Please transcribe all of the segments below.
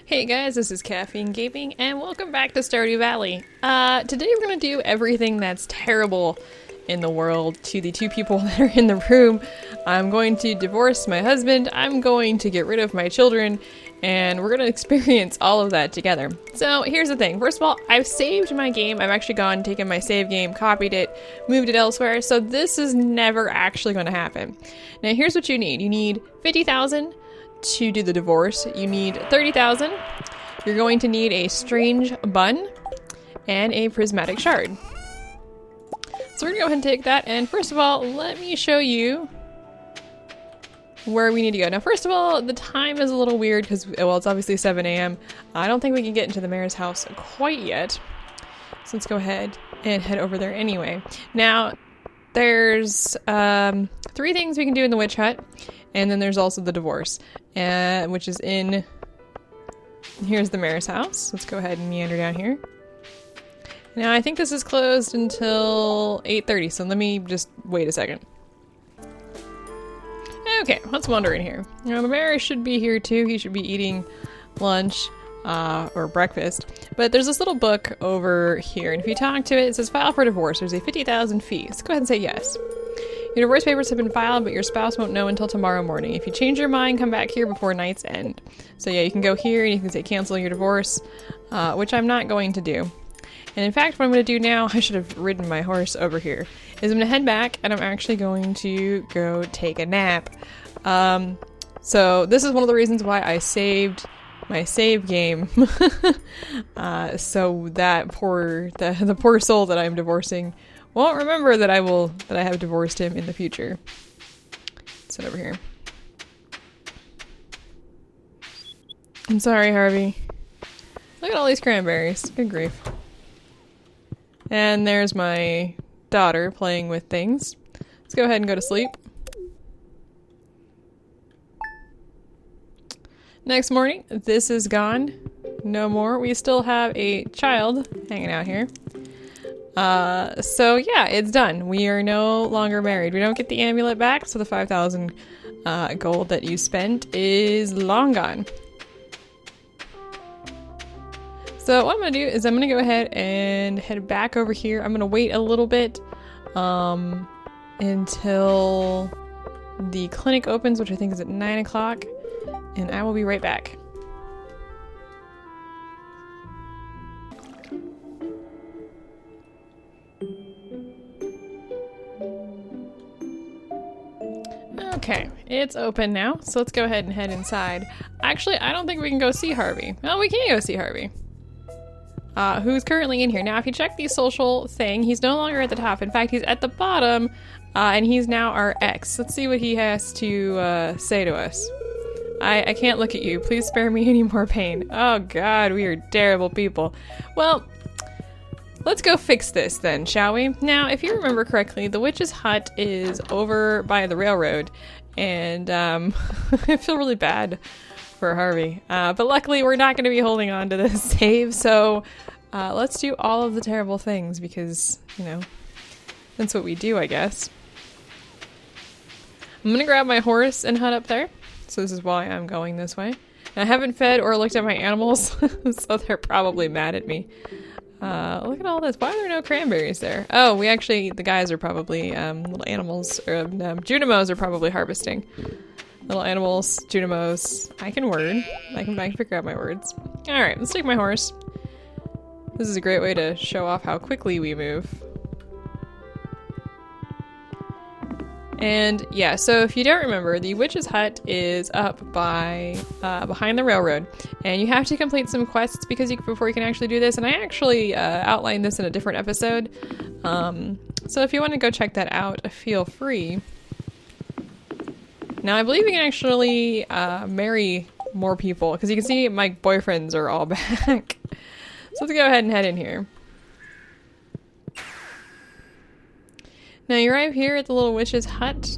Hey guys, this is KaffeineGaming, and welcome back to Stardew Valley. Today we're going to do everything that's terrible in the world to the two people that are in the room. I'm going to divorce my husband, I'm going to get rid of my children, and we're going to experience all of that together. So here's the thing. First of all, I've saved my game. I've actually gone, taken my save game, copied it, moved it elsewhere, so this is never actually going to happen. Now here's what you need. You need 50,000 to do the divorce. You need 30,000. You're going to need a strange bun and a prismatic shard. So we're gonna go ahead and take that, and first of all, let me show you where we need to go. Now first of all, the time is a little weird because, well, it's obviously 7 a.m. I don't think we can get into the mayor's house quite yet. So let's go ahead and head over there anyway. Now, there's 3 things we can do in the witch hut. And then there's also the divorce, which is in, here's the mayor's house. Let's go ahead and meander down here. Now I think this is closed until 8:30, so let me just wait a second. Okay, let's wander in here. Now the mayor should be here too. He should be eating lunch or breakfast. But there's this little book over here, and if you talk to it, it says file for divorce. There's a 50,000 fee. Let's go ahead and say yes. Your divorce papers have been filed, but your spouse won't know until tomorrow morning. If you change your mind, come back here before night's end. So yeah, you can go here and you can say cancel your divorce, which I'm not going to do. And in fact, what I'm going to do now, I should have ridden my horse over here, is I'm going to head back and I'm actually going to go take a nap. So this is one of the reasons why I saved my save game. So that the poor soul that I'm divorcing won't remember that I have divorced him in the future. Sit over here. I'm sorry, Harvey. Look at all these cranberries. Good grief. And there's my daughter playing with things. Let's go ahead and go to sleep. Next morning, this is gone. No more. We still have a child hanging out here. So yeah, it's done. We are no longer married. We don't get the amulet back, so the 5,000 gold that you spent is long gone. So what I'm gonna do is I'm gonna go ahead and head back over here. I'm gonna wait a little bit until the clinic opens, which I think is at 9 o'clock, and I will be right back. Okay, it's open now, so let's go ahead and head inside. Actually, I don't think we can go see Harvey. Well, we can go see Harvey. Who's currently in here. Now, if you check the social thing, he's no longer at the top. In fact, he's at the bottom, and he's now our ex. Let's see what he has to say to us. I can't look at you. Please spare me any more pain. Oh god, we are terrible people. Well, let's go fix this then, shall we? Now, if you remember correctly, the witch's hut is over by the railroad, and I feel really bad for Harvey. But luckily, we're not going to be holding on to this save, so let's do all of the terrible things because, you know, that's what we do, I guess. I'm going to grab my horse and head up there. So this is why I'm going this way. And I haven't fed or looked at my animals, so they're probably mad at me. Look at all this. Why are there no cranberries there? Oh, the guys are probably, little animals, or Junimos are probably harvesting. Little animals, Junimos. I can word. I can figure out my words. Alright, let's take my horse. This is a great way to show off how quickly we move. And yeah, so if you don't remember, the witch's hut is up by behind the railroad, and you have to complete some quests before you can actually do this. And I actually outlined this in a different episode, so if you want to go check that out, feel free. Now I believe you can actually marry more people because you can see my boyfriends are all back. So let's go ahead and head in here. Now you arrive here at the little witch's hut,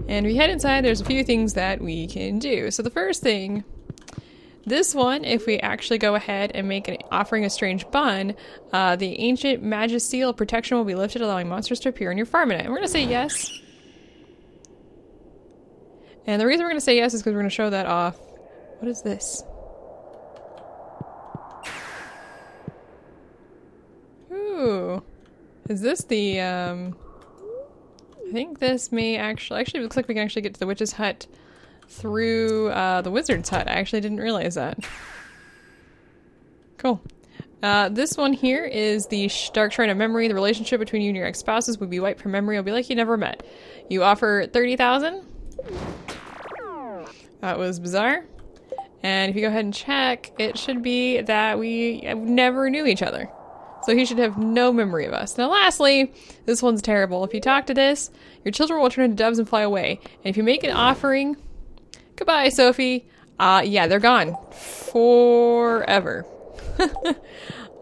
and if you head inside, there's a few things that we can do. So the first thing, this one, if we actually go ahead and make an offering a strange bun, the ancient magic seal of protection will be lifted, allowing monsters to appear in your farm at night. And we're gonna say yes. And the reason we're gonna say yes is because we're gonna show that off What is this? Ooh. Is this the, I think this may actually it looks like we can actually get to the witch's hut through, the wizard's hut. I actually didn't realize that. Cool. This one here is the Dark Shrine of Memory. The relationship between you and your ex-spouses would be wiped from memory. It'll be like you never met. You offer 30,000. That was bizarre. And if you go ahead and check, it should be that we never knew each other. So he should have no memory of us. Now lastly, this one's terrible. If you talk to this, your children will turn into doves and fly away. And if you make an offering, goodbye, Sophie. Yeah, they're gone. Forever.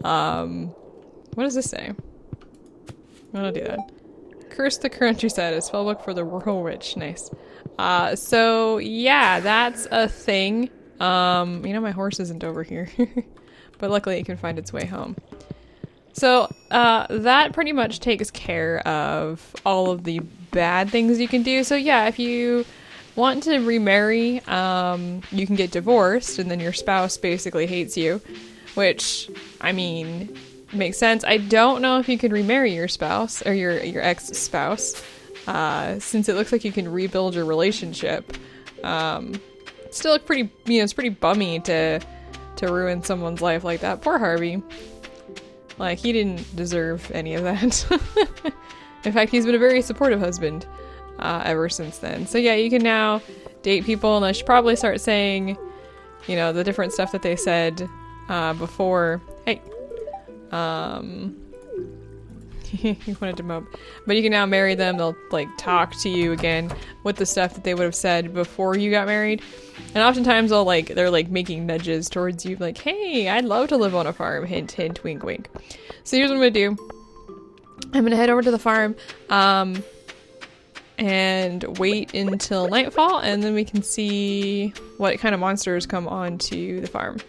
What does this say? I'm gonna do that. Curse the countryside, a spellbook for the rural witch. Nice. So yeah, that's a thing. You know, my horse isn't over here. But luckily it can find its way home. So, that pretty much takes care of all of the bad things you can do. So yeah, if you want to remarry, you can get divorced and then your spouse basically hates you, which, I mean, makes sense. I don't know if you can remarry your spouse or your ex-spouse, since it looks like you can rebuild your relationship. Still pretty, you know, it's pretty bummy to ruin someone's life like that. Poor Harvey. Like, he didn't deserve any of that. In fact, he's been a very supportive husband ever since then. So yeah, you can now date people, and I should probably start saying, you know, the different stuff that they said before. Hey. You wanted to mope. But you can now marry them. They'll, like, talk to you again with the stuff that they would have said before you got married. And oftentimes they're making nudges towards you, like, hey, I'd love to live on a farm. Hint, hint, wink, wink. So here's what I'm gonna do. I'm gonna head over to the farm, and wait until nightfall, and then we can see what kind of monsters come onto the farm.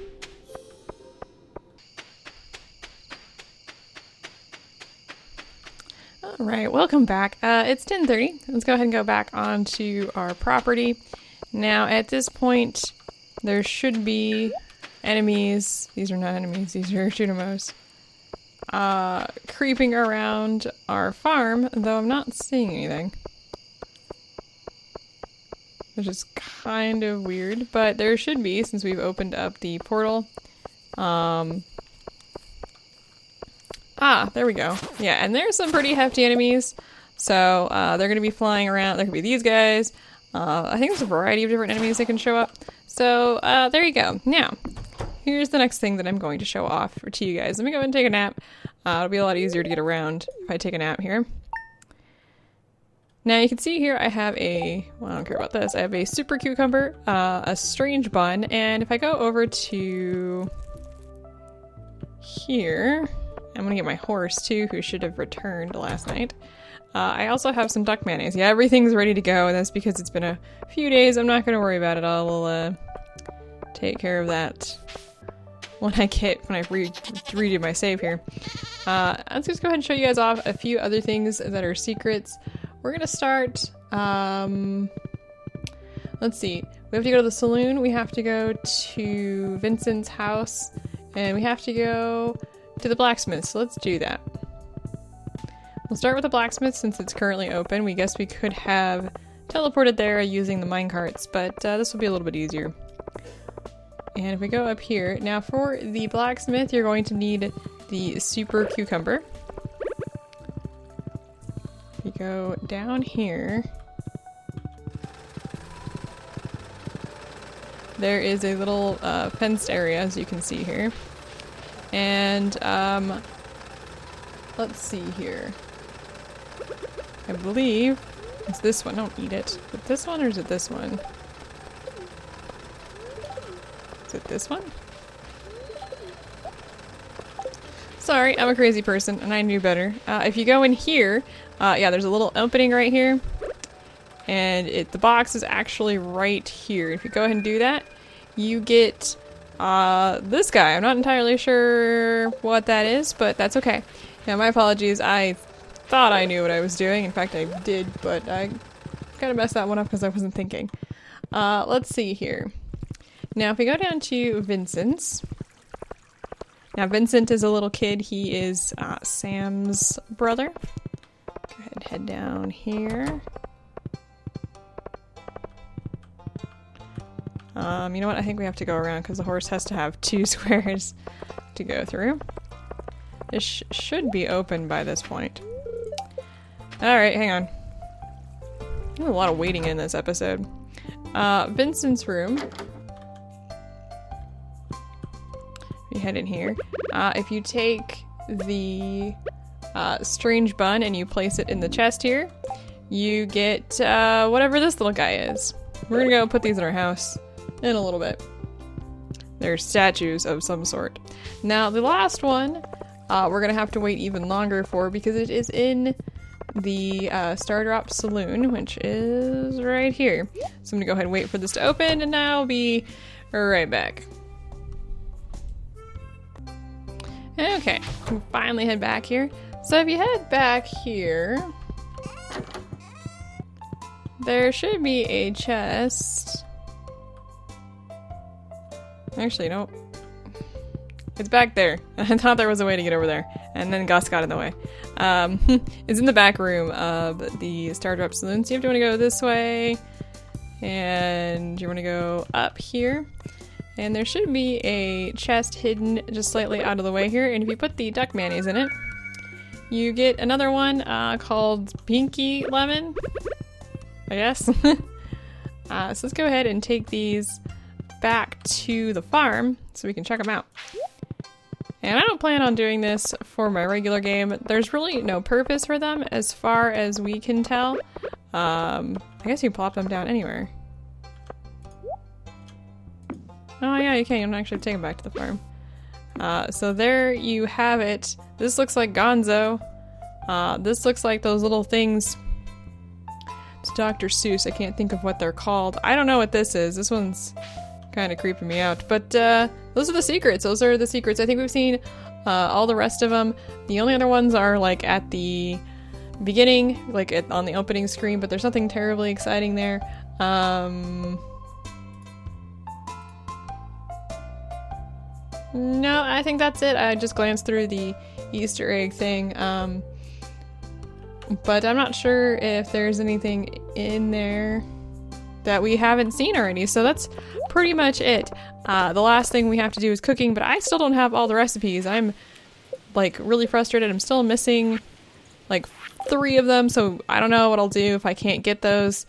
Alright, welcome back. It's 10:30. Let's go ahead and go back onto our property. Now, at this point, there should be enemies. These are not enemies, these are Shootimos. Creeping around our farm, though I'm not seeing anything. Which is kind of weird, but there should be, since we've opened up the portal. There we go. Yeah, and there's some pretty hefty enemies. So, they're gonna be flying around. There could be these guys. I think there's a variety of different enemies that can show up. So, there you go. Now, here's the next thing that I'm going to show off to you guys. Let me go and take a nap. It'll be a lot easier to get around if I take a nap here. Now, you can see here I have a, well, I don't care about this. I have a super cucumber, a strange bun, and if I go over to here, I'm gonna get my horse too, who should have returned last night. I also have some duck mayonnaise. Yeah, everything's ready to go, and that's because it's been a few days. I'm not going to worry about it. I will take care of that when I redo my save here. Let's just go ahead and show you guys off a few other things that are secrets. We're going to start, let's see. We have to go to the saloon. We have to go to Vincent's house, and we have to go to the blacksmith. So let's do that. We'll start with the blacksmith since it's currently open. We guess we could have teleported there using the minecarts, but this will be a little bit easier. And if we go up here, now for the blacksmith, you're going to need the super cucumber. If you go down here, there is a little fenced area, as you can see here. And let's see here. I believe it's this one. Don't eat it. Is it this one or is it this one? Is it this one? Sorry, I'm a crazy person and I knew better. If you go in here, yeah, there's a little opening right here. And the box is actually right here. If you go ahead and do that, you get this guy. I'm not entirely sure what that is, but that's okay. Now, my apologies. I thought I knew what I was doing. In fact, I did, but I kind of messed that one up because I wasn't thinking. Let's see here. Now if we go down to Vincent's. Now Vincent is a little kid. He is Sam's brother. Go ahead and head down here. You know what? I think we have to go around because the horse has to have 2 squares to go through. This should be open by this point. Alright, hang on. There's a lot of waiting in this episode. Vincent's room. You head in here. If you take the strange bun and you place it in the chest here, you get whatever this little guy is. We're gonna go put these in our house in a little bit. They're statues of some sort. Now the last one we're gonna have to wait even longer for because it is in the Stardrop Saloon, which is right here. So I'm gonna go ahead and wait for this to open, and I'll be right back. Okay, we finally head back here. So if you head back here, there should be a chest. Actually, no. It's back there. I thought there was a way to get over there. And then Gus got in the way. It's in the back room of the Stardrop Saloon. So you have to want to go this way. And you want to go up here. And there should be a chest hidden just slightly out of the way here. And if you put the duck mayonnaise in it, you get another one called Pinky Lemon, I guess. So let's go ahead and take these back to the farm so we can check them out. And I don't plan on doing this for my regular game. There's really no purpose for them as far as we can tell. I guess you plop them down anywhere. Oh yeah, you can. You don't actually take them back to the farm. So there you have it. This looks like Gonzo. This looks like those little things. It's Dr. Seuss. I can't think of what they're called. I don't know what this is. This one's kind of creeping me out. But those are the secrets. Those are the secrets. I think we've seen all the rest of them. The only other ones are like at the beginning, like on the opening screen, but there's nothing terribly exciting there. No, I think that's it. I just glanced through the Easter egg thing. But I'm not sure if there's anything in there that we haven't seen already. So that's pretty much it. The last thing we have to do is cooking, but I still don't have all the recipes. I'm like really frustrated. I'm still missing like 3 of them. So I don't know what I'll do if I can't get those.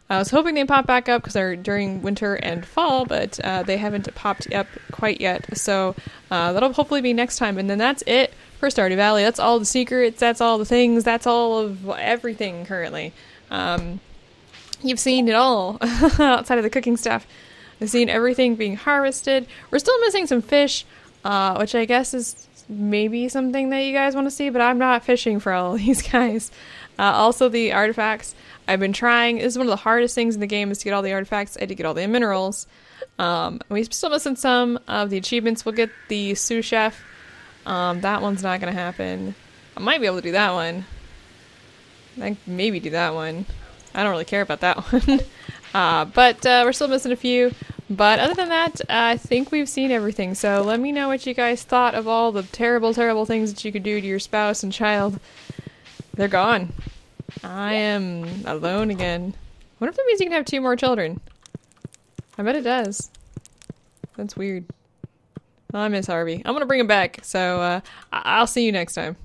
I was hoping they'd pop back up because they're during winter and fall, but they haven't popped up quite yet. So that'll hopefully be next time. And then that's it for Stardew Valley. That's all the secrets. That's all the things. That's all of everything currently. You've seen it all outside of the cooking stuff. I've seen everything being harvested. We're still missing some fish, which I guess is maybe something that you guys want to see, but I'm not fishing for all of these guys. Also the artifacts. I've been trying. This is one of the hardest things in the game is to get all the artifacts. I did get all the minerals. We're still missing some of the achievements. We'll get the sous chef. That one's not going to happen. I might be able to do that one. I can maybe do that one. I don't really care about that one. But we're still missing a few. But other than that, I think we've seen everything. So let me know what you guys thought of all the terrible, terrible things that you could do to your spouse and child. They're gone. I am alone again. What if that means you can have 2 more children? I bet it does. That's weird. I miss Harvey. I'm gonna bring him back, so I'll see you next time.